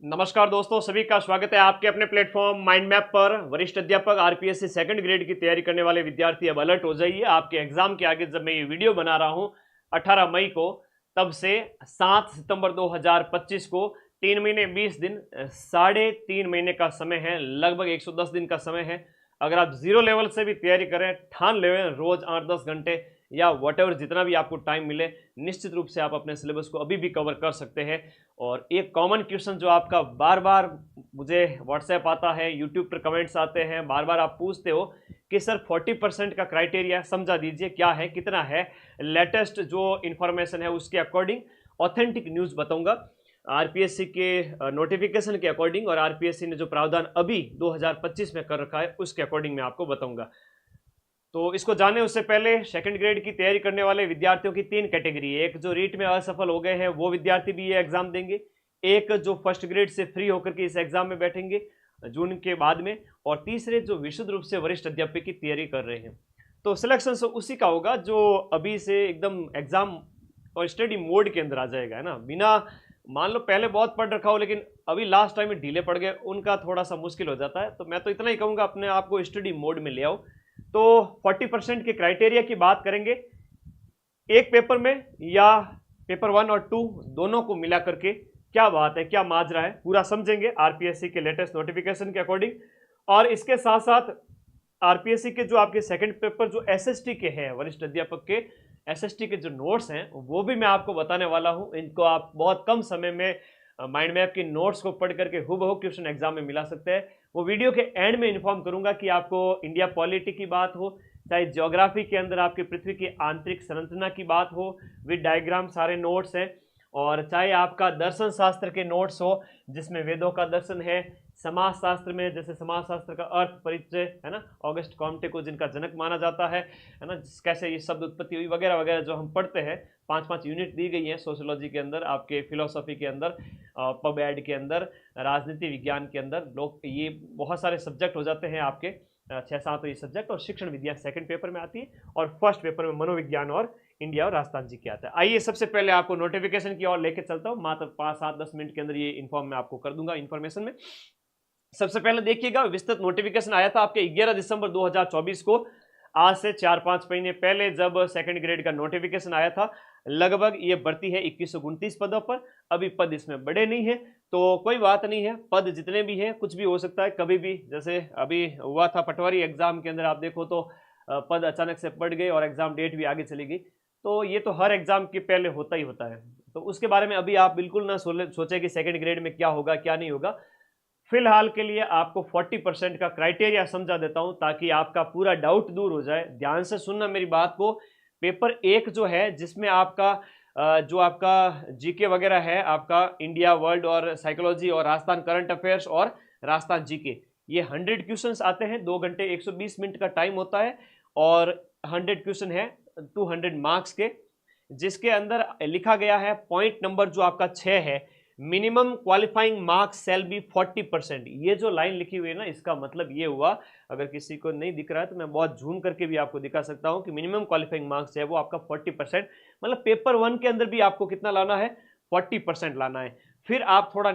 नमस्कार दोस्तों, सभी का स्वागत है आपके अपने प्लेटफॉर्म माइंड मैप पर। वरिष्ठ अध्यापक आरपीएससी सेकंड ग्रेड की तैयारी करने वाले विद्यार्थी अब अलर्ट हो जाइए। आपके एग्जाम के आगे जब मैं ये वीडियो बना रहा हूं 18 मई को, तब से 7 सितंबर 2025 को 3 महीने 20 दिन, 3.5 महीने का समय है, लगभग 110 दिन का समय है। अगर आप जीरो लेवल से भी तैयारी करें, ठान ले रोज 8-10 घंटे या वटेवर जितना भी आपको टाइम मिले, निश्चित रूप से आप अपने सिलेबस को अभी भी कवर कर सकते हैं। और एक कॉमन क्वेश्चन जो आपका बार बार मुझे व्हाट्सएप आता है, यूट्यूब पर कमेंट्स आते हैं, बार बार आप पूछते हो कि सर 40% का क्राइटेरिया समझा दीजिए, क्या है, कितना है। लेटेस्ट जो इन्फॉर्मेशन है उसके अकॉर्डिंग ऑथेंटिक न्यूज़ बताऊंगा आरपीएससी के नोटिफिकेशन के अकॉर्डिंग, और आरपीएससी ने जो प्रावधान अभी 2025 में कर रखा है उसके अकॉर्डिंग मैं आपको बताऊंगा। तो इसको जाने उससे पहले सेकंड ग्रेड की तैयारी करने वाले विद्यार्थियों की 3 कैटेगरी है। एक जो रीट में असफल हो गए हैं वो विद्यार्थी भी ये एग्जाम देंगे, एक जो फर्स्ट ग्रेड से फ्री होकर के इस एग्जाम में बैठेंगे जून के बाद में, और तीसरे जो विशुद्ध रूप से वरिष्ठ अध्यापक की तैयारी कर रहे हैं। तो सिलेक्शन उसी का होगा जो अभी से एकदम एग्जाम और स्टडी मोड के अंदर आ जाएगा, है ना। बिना मान लो पहले बहुत पढ़ रखा हो लेकिन अभी लास्ट टाइम में ढीले पड़ गए, उनका थोड़ा सा मुश्किल हो जाता है। तो मैं तो इतना ही कहूँगा, अपने आप को स्टडी मोड में ले आओ। तो 40% के क्राइटेरिया की बात करेंगे, एक पेपर में या पेपर 1 और 2 दोनों को मिला करके क्या बात है, क्या माजरा है, पूरा समझेंगे आरपीएससी के लेटेस्ट नोटिफिकेशन के अकॉर्डिंग। और इसके साथ साथ आरपीएससी के जो आपके सेकंड पेपर जो एसएसटी के हैं, वरिष्ठ अध्यापक के एसएसटी के जो नोट्स हैं वो भी मैं आपको बताने वाला हूं। इनको आप बहुत कम समय में माइंड मैप की नोट्स को पढ़ करके हुबहू क्वेश्चन एग्जाम में मिला सकते हैं। वो वीडियो के एंड में इन्फॉर्म करूंगा कि आपको इंडिया पॉलिटी की बात हो, चाहे ज्योग्राफी के अंदर आपके पृथ्वी की आंतरिक संरचना की बात हो, विद डायग्राम सारे नोट्स हैं, और चाहे आपका दर्शन शास्त्र के नोट्स हो जिसमें वेदों का दर्शन है, समाज शास्त्र में जैसे समाज शास्त्र का अर्थ परिचय है ना, ऑगस्ट कॉम्टे को जिनका जनक माना जाता है ना, कैसे ये शब्द उत्पत्ति हुई वगैरह वगैरह जो हम पढ़ते हैं। 5-5 यूनिट दी गई है सोशियोलॉजी के अंदर, आपके फिलोसॉफी के अंदर, पब एड के अंदर, राजनीति विज्ञान के अंदर, लोग ये बहुत सारे सब्जेक्ट हो जाते हैं आपके 6-7 ये सब्जेक्ट। और शिक्षण विद्या सेकंड पेपर में आती है, और फर्स्ट पेपर में मनोविज्ञान और इंडिया और राजस्थान जी के आता है। आइए सबसे पहले आपको नोटिफिकेशन की ओर लेके चलता हूँ, मात्र 5-7-10 मिनट के अंदर ये इन्फॉर्म मैं आपको कर दूंगा इन्फॉर्मेशन में। सबसे पहले देखिएगा, विस्तृत नोटिफिकेशन आया था आपके 11 दिसंबर 2024 को। आज से 4-5 महीने पहले जब सेकंड ग्रेड का नोटिफिकेशन आया था, लगभग ये भर्ती है 2129 पदों पर। अभी पद इसमें बड़े नहीं है तो कोई बात नहीं है, पद जितने भी हैं कुछ भी हो सकता है कभी भी। जैसे अभी हुआ था पटवारी एग्जाम के अंदर, आप देखो तो पद अचानक से बढ़ गए और एग्जाम डेट भी आगे चली गई। तो ये तो हर एग्जाम के पहले होता ही होता है, तो उसके बारे में अभी आप बिल्कुल ना सोचे कि सेकंड ग्रेड में क्या होगा क्या नहीं होगा। फिलहाल के लिए आपको 40% का क्राइटेरिया समझा देता हूं ताकि आपका पूरा डाउट दूर हो जाए। ध्यान से सुनना मेरी बात को। पेपर 1 जो है जिसमें आपका जो आपका जीके वगैरह है, आपका इंडिया वर्ल्ड और साइकोलॉजी और राजस्थान करंट अफेयर्स और राजस्थान जीके, ये 100 क्वेश्चंस आते हैं, 2 घंटे 120 मिनट का टाइम होता है, और 100 क्वेश्चन है 200 मार्क्स के, जिसके अंदर लिखा गया है पॉइंट नंबर जो आपका 6 है, minimum qualifying marks shall be 40%। ये जो लाइन लिखी हुई है ना, इसका मतलब ये हुआ, अगर किसी को नहीं दिख रहा है तो मैं बहुत झूम करके भी आपको दिखा सकता हूं कि मिनिमम क्वालिफाइंग मार्क्स है वो आपका 40%, मतलब पेपर 1 के अंदर भी आपको कितना लाना है, 40% लाना है। फिर आप थोड़ा